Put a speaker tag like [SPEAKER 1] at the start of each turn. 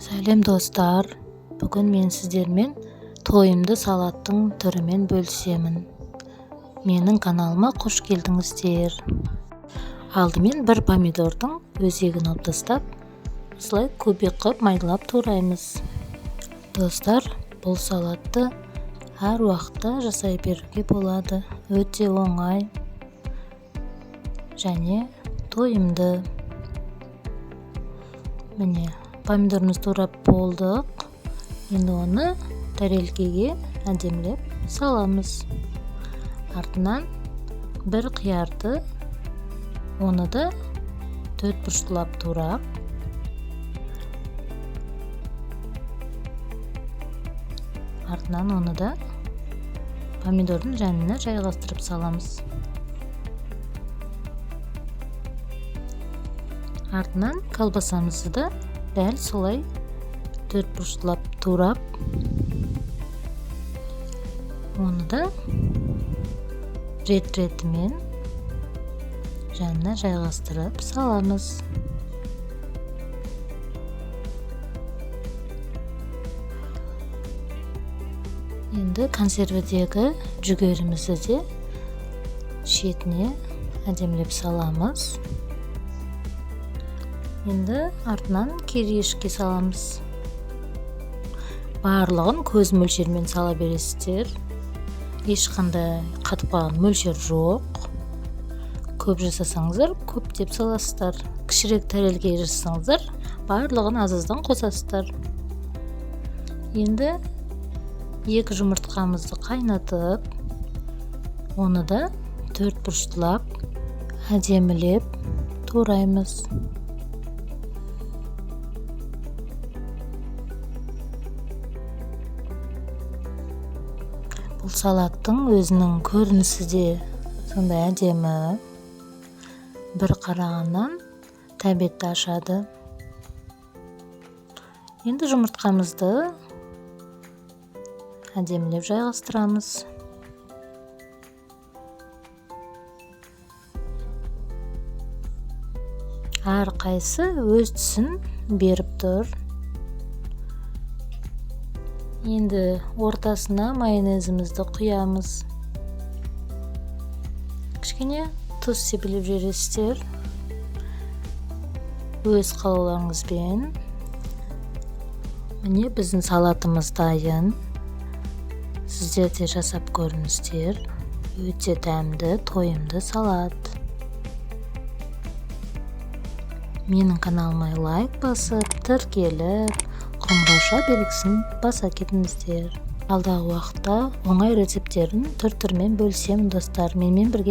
[SPEAKER 1] Сәлем достар, бүгін мен сіздермен тойымды салаттың түрімен бөлісемін. Менің каналыма қош келдіңіздер. Алдымен бір помидордың өзегін алып тастап, осылай кубик қылып майдалап тураймыз. Достар, бұл салатты әр уақытта жасай беруге болады. Өте оңай және тойымды. Міне, помидорымыз турап болдық. Енді оны тәрелкеге әдемілеп саламыз. Артынан бір қиярды, оны да төртбұрыштылап турап, артынан оны да помидордың жанына жайғастырып саламыз. Артынан колбасамызды да дәл солай төртбұрыштылап турап, оны да рет-ретімен жанына жайғастырып саламыз. Енді консервідегі жүгерімізді де шетіне әдемілеп саламыз. Енді артынан кириешке саламыз. Барлығын көз мөлшермен сала бересіздер. Ешқандай қатып қалған мөлшер жоқ. Көп жасасаңыздар, көп деп саласыздар. Кішірек тәрелкеге жасасаңыздар, барлығын аз-аздан қосасыздар. Енді екі жұмыртқамызды қайнатып, оны да төртбұрыштылап, әдемілеп тураймыз. Бұл салаттың өзінің көрінісі де сондай әдемі. Бір қарағаннан тәбетті ашады. Енді жұмыртқамызды әдемілеп жайғастырамыз. Әрқайсы өз түсін беріп тұр. Енді ортасына майонезімізді құямыз. Кішкене тұз сепелеп жібересіздер. Өз қалауларыңызбен. Міне біздің салатымыз дайын. Сіздер де жасап көріңіздер. Өте дәмді, тойымды салат. Менің каналыма лайк басып, тіркеліп, қоңырауша белгісін баса кетіңіздер. Алдағы уақытта оңай рецепттерін түр-түрмен бөлісемін достар. Менімен бірге